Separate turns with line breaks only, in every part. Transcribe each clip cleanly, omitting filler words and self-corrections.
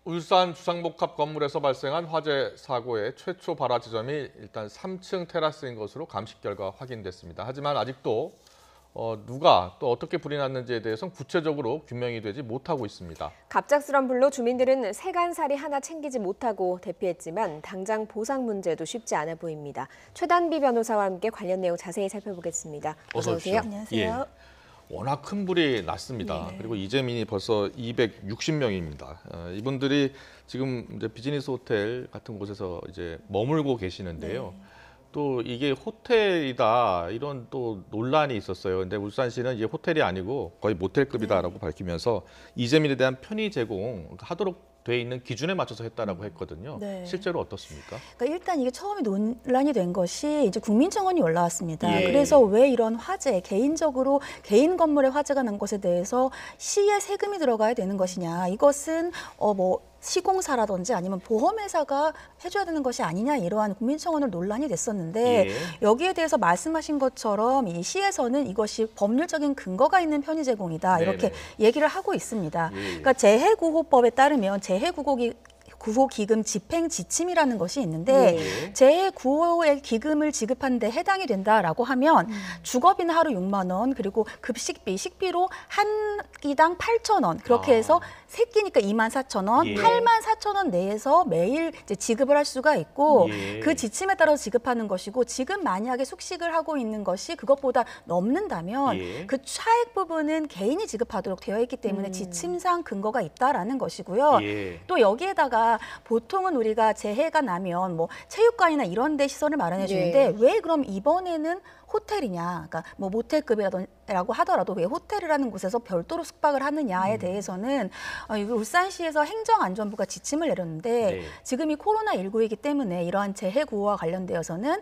울산 주상복합 건물에서 발생한 화재 사고의 최초 발화 지점이 일단 3층 테라스인 것으로 감식 결과 확인됐습니다. 하지만 아직도 누가 또 어떻게 불이 났는지에 대해서는 구체적으로 규명이 되지 못하고 있습니다.
갑작스런 불로 주민들은 세간살이 하나 챙기지 못하고 대피했지만 당장 보상 문제도 쉽지 않아 보입니다. 최단비 변호사와 함께 관련 내용 자세히 살펴보겠습니다. 어서 오세요.
안녕하세요.
워낙 큰 불이 났습니다.
네.
그리고 이재민이 벌써 260명입니다. 이분들이 지금 이제 비즈니스 호텔 같은 곳에서 이제 머물고 계시는데요.
네.
또 이게 호텔이다 이런 또 논란이 있었어요. 근데 울산시는 이게 호텔이 아니고 거의 모텔급이다라고 밝히면서 이재민에 대한 편의 제공하도록 돼 있는 기준에 맞춰서 했다라고 했거든요.
네.
실제로 어떻습니까?
그러니까 일단 이게 처음에 논란이 된 것이 이제 국민청원이 올라왔습니다.
예.
그래서 왜 이런 화재, 개인적으로 개인 건물에 화재가 난 것에 대해서 시에 세금이 들어가야 되는 것이냐. 이것은 시공사라든지 아니면 보험회사가 해줘야 되는 것이 아니냐 이러한 국민청원을 논란이 됐었는데
예.
여기에 대해서 말씀하신 것처럼 이 시에서는 이것이 법률적인 근거가 있는 편의 제공이다 이렇게
네네.
얘기를 하고 있습니다.
예.
그러니까 재해구호법에 따르면 재해구호기금 집행 지침이라는 것이 있는데
예.
재해구호의 기금을 지급하는 데 해당이 된다라고 하면 주거비는 하루 6만 원 그리고 급식비, 식비로 한 끼당 8,000원 그렇게 해서 세 끼니까 24,000원,
예.
84,000원 내에서 매일 이제 지급을 할 수가 있고
예.
그 지침에 따라서 지급하는 것이고 지금 만약에 숙식을 하고 있는 것이 그것보다 넘는다면
예.
그 차액 부분은 개인이 지급하도록 되어 있기 때문에 지침상 근거가 있다라는 것이고요.
예.
또 여기에다가 보통은 우리가 재해가 나면 뭐 체육관이나 이런 데 시설을 마련해 주는데
네.
왜 그럼 이번에는 호텔이냐, 그러니까 뭐 모텔급이라고 하더라도 왜 호텔이라는 곳에서 별도로 숙박을 하느냐에 대해서는 울산시에서 행정안전부가 지침을 내렸는데
네.
지금 이 코로나19이기 때문에 이러한 재해구호와 관련되어서는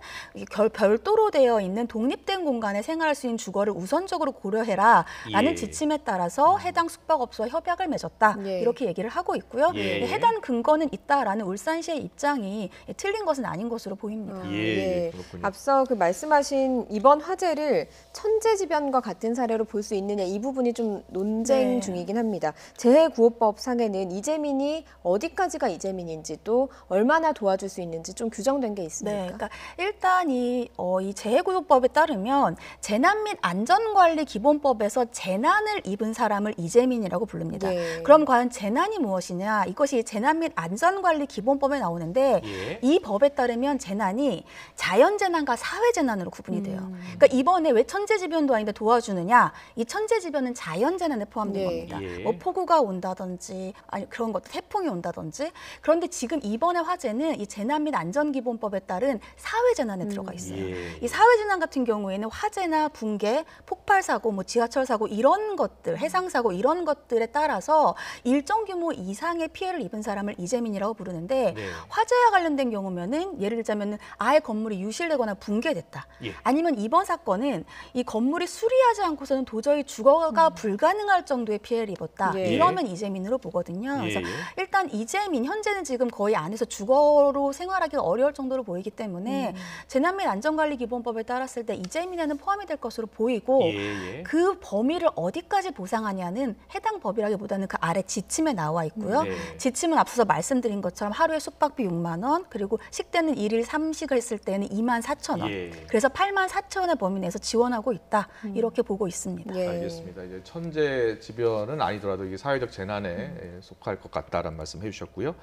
별도로 되어 있는 독립된 공간에 생활할 수 있는 주거를 우선적으로 고려해라라는
예.
지침에 따라서 해당 숙박업소와 협약을 맺었다
예.
이렇게 얘기를 하고 있고요.
예.
해당 근거는 있다라는 울산시의 입장이 틀린 것은 아닌 것으로 보입니다.
예, 그렇군요.
앞서 그 말씀하신 이번 화재를 천재지변과 같은 사례로 볼 수 있느냐 이 부분이 좀 논쟁
네.
중이긴 합니다. 재해구호법 상에는 이재민이 어디까지가 이재민인지 또 얼마나 도와줄 수 있는지 좀 규정된 게 있습니까?
네, 그러니까 일단 이 재해구호법에 따르면 재난 및 안전관리 기본법에서 재난을 입은 사람을 이재민이라고 부릅니다.
네.
그럼 과연 재난이 무엇이냐? 이것이 재난 및 안전관리 기본법에 나오는데
예.
이 법에 따르면 재난이 자연재난과 사회재난으로 구분이 돼요. 그러니까 이번에 왜 천재지변도 아닌데 도와주느냐? 이 천재지변은 자연재난에 포함된
네.
겁니다.
예.
뭐 폭우가 온다든지 아니 그런 것도 태풍이 온다든지 그런데 지금 이번의 화재는 이 재난 및 안전기본법에 따른 사회재난에 들어가 있어요.
예.
이 사회재난 같은 경우에는 화재나 붕괴, 폭발사고, 뭐 지하철 사고 이런 것들, 해상사고 이런 것들에 따라서 일정 규모 이상의 피해를 입은 사람을 이재민이라고 부르는데
네.
화재와 관련된 경우면은 예를 들자면은 아예 건물이 유실되거나 붕괴됐다.
예.
아니면 이번 사건은 이 건물이 수리하지 않고서는 도저히 주거가 불가능할 정도의 피해를 입었다.
예.
이러면 이재민으로 보거든요. 그래서
예.
일단 이재민 현재는 지금 거의 안에서 주거로 생활하기가 어려울 정도로 보이기 때문에 재난 및 안전관리 기본법에 따랐을 때 이재민에는 포함이 될 것으로 보이고
예.
그 범위를 어디까지 보상하냐는 해당 법이라기보다는 그 아래 지침에 나와 있고요.
네.
지침은 앞서서 말씀드린 것처럼 하루에 숙박비 6만 원 그리고 식대는 일일 3식을 했을 때는 24,000원.
예.
그래서 84,000원의 범위 내에서 지원하고 있다. 이렇게 보고 있습니다.
예.
알겠습니다. 이제 천재지변은 아니더라도 이게 사회적 재난에 속할 것 같다라는 말씀 해주셨고요.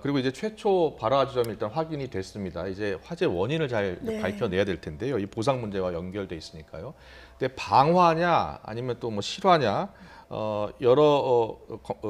그리고 이제 최초 발화 지점이 일단 확인이 됐습니다. 이제 화재 원인을 잘
네.
밝혀내야 될 텐데요. 이 보상 문제와 연결돼 있으니까요. 근데 방화냐 아니면 또 뭐 실화냐 여러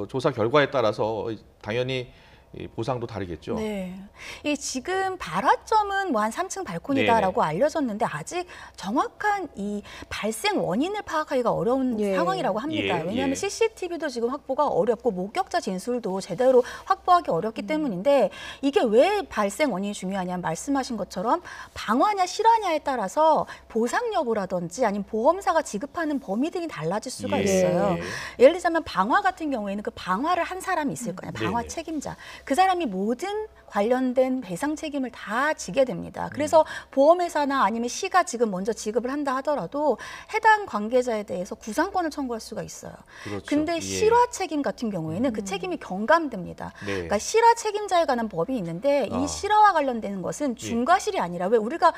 조사 결과에 따라서 당연히 이 보상도 다르겠죠.
네. 이 지금 발화점은 뭐 한 3층 발코니다라고 알려졌는데 아직 정확한 이 발생 원인을 파악하기가 어려운
예.
상황이라고 합니다.
예,
왜냐하면
예.
CCTV도 지금 확보가 어렵고 목격자 진술도 제대로 확보하기 어렵기 때문인데 이게 왜 발생 원인이 중요하냐면 말씀하신 것처럼 방화냐 실화냐에 따라서 보상 여부라든지 아니면 보험사가 지급하는 범위 등이 달라질 수가
예.
있어요. 예를 들자면 방화 같은 경우에는 그 방화를 한 사람이 있을 거예요. 방화
네네.
책임자. 그 사람이 모든 관련된 배상 책임을 다 지게 됩니다. 그래서 보험회사나 아니면 시가 지금 먼저 지급을 한다 하더라도 해당 관계자에 대해서 구상권을 청구할 수가 있어요.
그렇죠.
근데
예.
실화 책임 같은 경우에는 그 책임이 경감됩니다.
네.
그러니까 실화 책임자에 관한 법이 있는데 이 실화와 관련되는 것은 중과실이 아니라 왜 우리가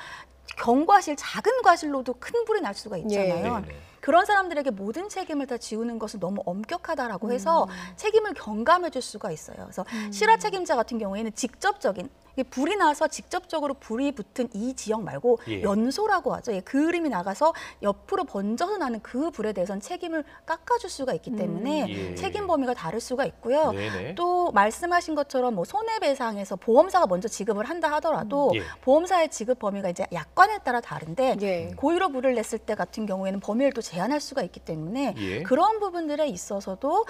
경과실, 작은 과실로도 큰 불이 날 수가 있잖아요.
네, 네.
그런 사람들에게 모든 책임을 다 지우는 것은 너무 엄격하다라고 해서 책임을 경감해 줄 수가 있어요. 그래서 실화 책임자 같은 경우에는 직접적인 불이 나서 직접적으로 불이 붙은 이 지역 말고
예.
연소라고 하죠. 예, 그 그림이 나가서 옆으로 번져서 나는 그 불에 대해서는 책임을 깎아줄 수가 있기 때문에
예.
책임 범위가 다를 수가 있고요.
네네.
또 말씀하신 것처럼 뭐 손해배상에서 보험사가 먼저 지급을 한다 하더라도
예.
보험사의 지급 범위가 이제 약관에 따라 다른데
예.
고의로 불을 냈을 때 같은 경우에는 범위를 또 제한할 수가 있기 때문에
예.
그런 부분들에 있어서도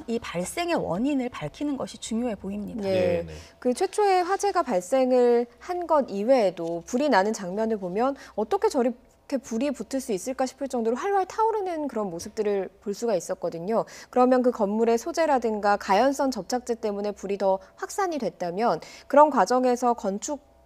이 발생의 원인을 밝히는 것이 중요해 보입니다.
예.
네, 네.
그 최초의 화재가 발생을 한 것 이외에도 불이 나는 장면을 보면 어떻게 저렇게 불이 붙을 수 있을까 싶을 정도로 활활 타오르는 그런 모습들을 볼 수가 있었거든요. 그러면 그 건물의 소재라든가 가연성 접착제 때문에 불이 더 확산이 됐다면 그런 과정에서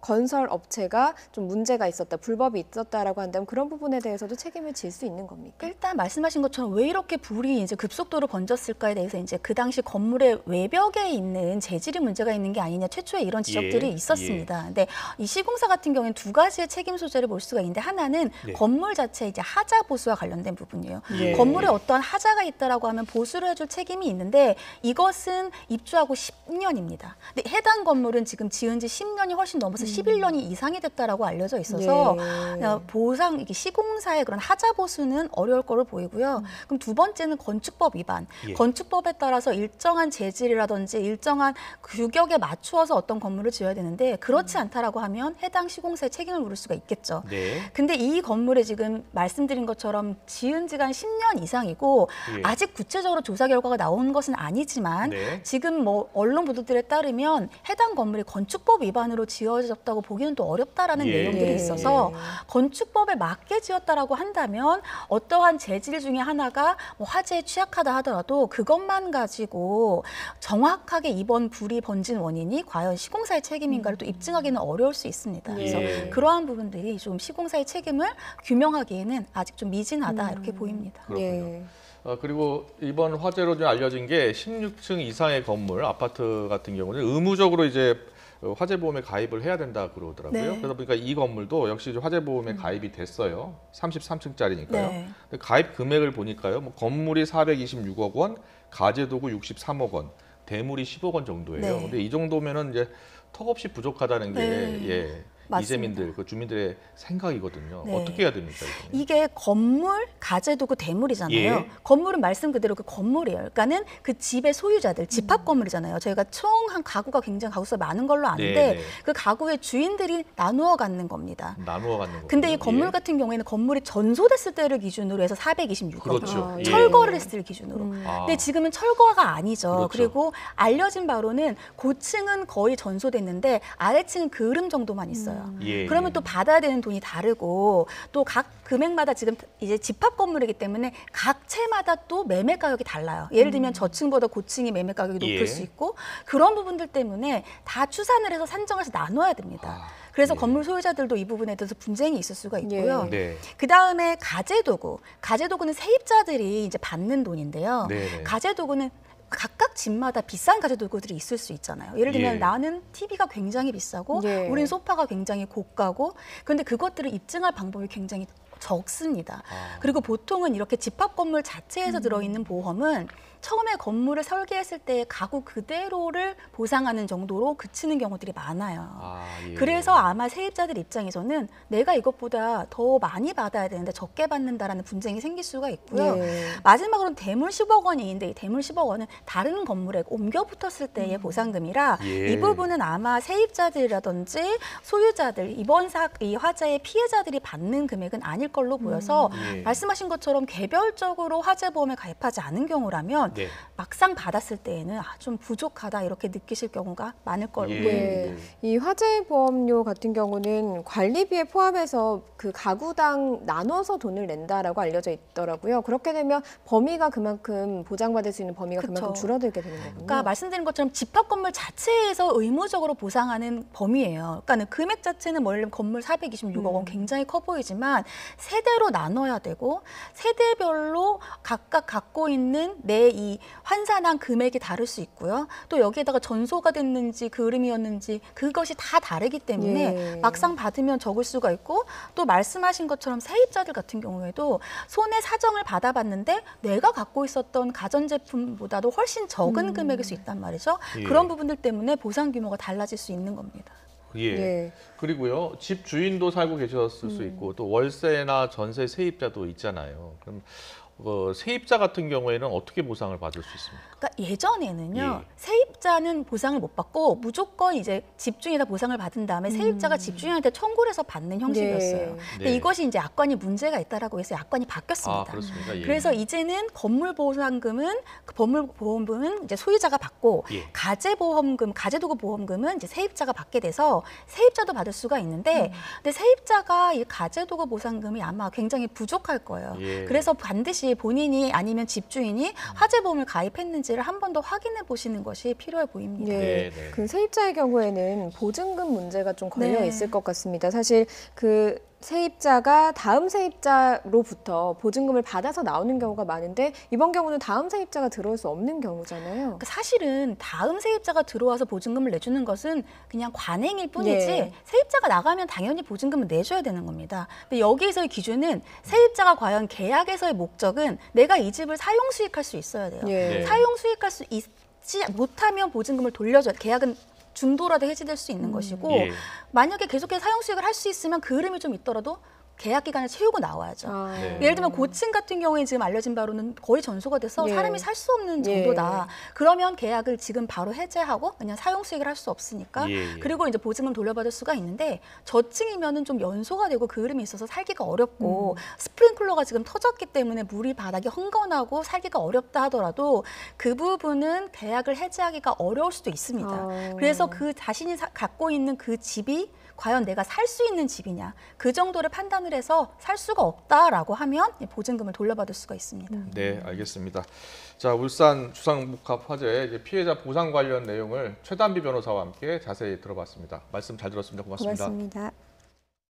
건설 업체가 좀 문제가 있었다, 불법이 있었다라고 한다면 그런 부분에 대해서도 책임을 질 수 있는 겁니까?
일단 말씀하신 것처럼 왜 이렇게 불이 이제 급속도로 번졌을까에 대해서 이제 그 당시 건물의 외벽에 있는 재질이 문제가 있는 게 아니냐 최초에 이런 지적들이
예,
있었습니다. 근데 이 시공사 같은 경우에는 두 가지의 책임 소재를 볼 수가 있는데 하나는
네.
건물 자체 이제 하자 보수와 관련된 부분이에요.
예.
건물에 어떠한 하자가 있다라고 하면 보수를 해줄 책임이 있는데 이것은 입주하고 10년입니다. 근데 해당 건물은 지금 지은 지 10년이 훨씬 넘어서 11년이 이상이 됐다라고 알려져 있어서 보상 이게 시공사의 그런 하자 보수는 어려울 거로 보이고요. 그럼 두 번째는 건축법 위반.
예.
건축법에 따라서 일정한 재질이라든지 일정한 규격에 맞추어서 어떤 건물을 지어야 되는데 그렇지 않다라고 하면 해당 시공사의 책임을 물을 수가 있겠죠.
네.
근데 이 건물에 지금 말씀드린 것처럼 지은 지가 한 10년 이상이고
예.
아직 구체적으로 조사 결과가 나온 것은 아니지만
네.
지금 뭐 언론 보도들에 따르면 해당 건물이 건축법 위반으로 지어졌다고 보기는 또 어렵다라는
예.
내용들이
예.
있어서 건축법에 맞게 지었다라고 한다면 어떠한 재질 중에 하나가 뭐 화재에 취약하다 하더라도 그것만 가지고 정확하게 이번 불이 번진 원인이 과연 시공사의 책임인가를 또 입증하기는 어려울 수 있습니다. 그래서
예.
그러한 부분들이 좀 시공사의 책임을 규명하기에는 아직 좀 미진하다 이렇게 보입니다.
그렇군요.
예.
그리고 이번 화재로 좀 알려진 게 16층 이상의 건물, 아파트 같은 경우는 의무적으로 이제 화재 보험에 가입을 해야 된다 그러더라고요.
네.
그러다 보니까 이 건물도 역시 이제 화재 보험에 가입이 됐어요. 33층짜리니까요.
네.
가입 금액을 보니까요. 뭐 건물이 426억 원, 가재도구 63억 원, 대물이 10억 원 정도예요.
네.
근데 이 정도면은 이제 턱없이 부족하다는 게
네.
예.
맞습니다.
이재민들, 그 주민들의 생각이거든요.
네.
어떻게 해야 됩니까? 이거는?
이게 건물, 가재도구, 대물이잖아요.
예.
건물은 말씀 그대로 그 건물이에요. 그러니까는 그 집의 소유자들, 집합 건물이잖아요. 저희가 총 한 가구가 굉장히 가구수가 많은 걸로 아는데
네, 네.
그 가구의 주인들이 나누어 갖는 겁니다.
나누어 갖는 거.
근데 이 건물 같은 경우에는 건물이 전소됐을 때를 기준으로 해서 426억
그렇죠. 예.
철거를 했을 기준으로.
아.
근데 지금은 철거가 아니죠.
그렇죠.
그리고 알려진 바로는 고층은 거의 전소됐는데 아래층은 그름 정도만 있어요.
예,
그러면
예.
또 받아야 되는 돈이 다르고 또 각 금액마다 지금 이제 집합 건물이기 때문에 각 채마다 또 매매 가격이 달라요. 예를 들면 저층보다 고층이 매매 가격이 높을
예.
수 있고 그런 부분들 때문에 다 추산을 해서 산정해서 나눠야 됩니다.
아,
그래서
예.
건물 소유자들도 이 부분에 대해서 분쟁이 있을 수가 있고요.
네.
그 다음에 가재도구. 가재도구는 세입자들이 이제 받는 돈인데요.
네네.
가재도구는 각각 집마다 비싼 가재도구들이 있을 수 있잖아요. 예를 들면
예.
나는 TV가 굉장히 비싸고
예.
우린 소파가 굉장히 고가고 그런데 그것들을 입증할 방법이 굉장히 적습니다.
아.
그리고 보통은 이렇게 집합 건물 자체에서 들어있는 보험은 처음에 건물을 설계했을 때 가구 그대로를 보상하는 정도로 그치는 경우들이 많아요.
아, 예.
그래서 아마 세입자들 입장에서는 내가 이것보다 더 많이 받아야 되는데 적게 받는다라는 분쟁이 생길 수가 있고요.
예.
마지막으로는 대물 10억 원인데 이 대물 10억 원은 다른 건물에 옮겨 붙었을 때의 보상금이라
예.
이 부분은 아마 세입자들이라든지 소유자들 이 화재의 피해자들이 받는 금액은 아닐 걸로 보여서
예.
말씀하신 것처럼 개별적으로 화재보험에 가입하지 않은 경우라면
네.
막상 받았을 때에는 좀 부족하다 이렇게 느끼실 경우가 많을 걸로
예.
보입니다.
네. 이 화재보험료 같은 경우는 관리비에 포함해서 그 가구당 나눠서 돈을 낸다라고 알려져 있더라고요. 그렇게 되면 범위가 그만큼 보장받을 수 있는 범위가
그쵸.
그만큼 줄어들게 되는 거군요.
그러니까 말씀드린 것처럼 집합 건물 자체에서 의무적으로 보상하는 범위예요. 그러니까 금액 자체는 원래 건물 426억 원 굉장히 커 보이지만 세대로 나눠야 되고 세대별로 각각 갖고 있는 내 이 환산한 금액이 다를 수 있고요. 또 여기에다가 전소가 됐는지 그름이었는지 그것이 다 다르기 때문에
예.
막상 받으면 적을 수가 있고 또 말씀하신 것처럼 세입자들 같은 경우에도 손해 사정을 받아봤는데 내가 갖고 있었던 가전제품보다도 훨씬 적은 금액일 수 있단 말이죠.
예.
그런 부분들 때문에 보상 규모가 달라질 수 있는 겁니다.
예.
네.
그리고요, 집 주인도 살고 계셨을 수 있고 또 월세나 전세 세입자도 있잖아요. 그럼 세입자 같은 경우에는 어떻게 보상을 받을 수 있습니까?
그러니까 예전에는요,
예.
세입자는 보상을 못 받고 무조건 이제 집주인에다 보상을 받은 다음에 세입자가 집주인한테 청구를 해서 받는 형식이었어요.
네.
근데
네.
이것이 이제 약관이 문제가 있다라고 해서 약관이 바뀌었습니다.
아, 그렇습니까? 예.
그래서 이제는 건물보상금은 그 건물보험금은 이제 소유자가 받고
예.
가재보험금, 가재도구 보험금은 이제 세입자가 받게 돼서 세입자도 받을 수가 있는데, 근데 세입자가 이 가재도구 보상금이 아마 굉장히 부족할 거예요.
예.
그래서 반드시 본인이 아니면 집주인이 화재보험을 가입했는지를 한 번 더 확인해 보시는 것이 필요해 보입니다.
네.
네, 네.
그 세입자의 경우에는 보증금 문제가 좀 걸려
네.
있을 것 같습니다. 사실 그 세입자가 다음 세입자로부터 보증금을 받아서 나오는 경우가 많은데 이번 경우는 다음 세입자가 들어올 수 없는 경우잖아요.
그러니까 사실은 다음 세입자가 들어와서 보증금을 내주는 것은 그냥 관행일 뿐이지
네.
세입자가 나가면 당연히 보증금을 내줘야 되는 겁니다. 근데 여기에서의 기준은 세입자가 과연 계약에서의 목적은 내가 이 집을 사용 수익할 수 있어야 돼요.
예.
네.
사용 수익할 수 있지 못하면 보증금을 돌려줘야 돼. 계약은 중도라도 해지될 수 있는 것이고
예.
만약에 계속해서 사용 수익을 할 수 있으면 그 흐름이 좀 있더라도 계약 기간을 채우고 나와야죠.
아.
네.
예를 들면 고층 같은 경우에 지금 알려진 바로는 거의 전소가 돼서
예.
사람이 살 수 없는 정도다. 그러면 계약을 지금 바로 해제하고 그냥 사용 수익을 할 수 없으니까
예, 예.
그리고 이제 보증금 돌려받을 수가 있는데 저층이면은 좀 연소가 되고 그 흐름이 있어서 살기가 어렵고 스프링클러가 지금 터졌기 때문에 물이 바닥에 흥건하고 살기가 어렵다 하더라도 그 부분은 계약을 해제하기가 어려울 수도 있습니다.
아.
그래서 그 자신이 갖고 있는 그 집이 과연 내가 살 수 있는 집이냐 그 정도를 판단을 해서 살 수가 없다라고 하면 보증금을 돌려받을 수가 있습니다.
네, 알겠습니다. 자, 울산 주상복합 화재 이제 피해자 보상 관련 내용을 최단비 변호사와 함께 자세히 들어봤습니다. 말씀 잘 들었습니다. 고맙습니다.
고맙습니다.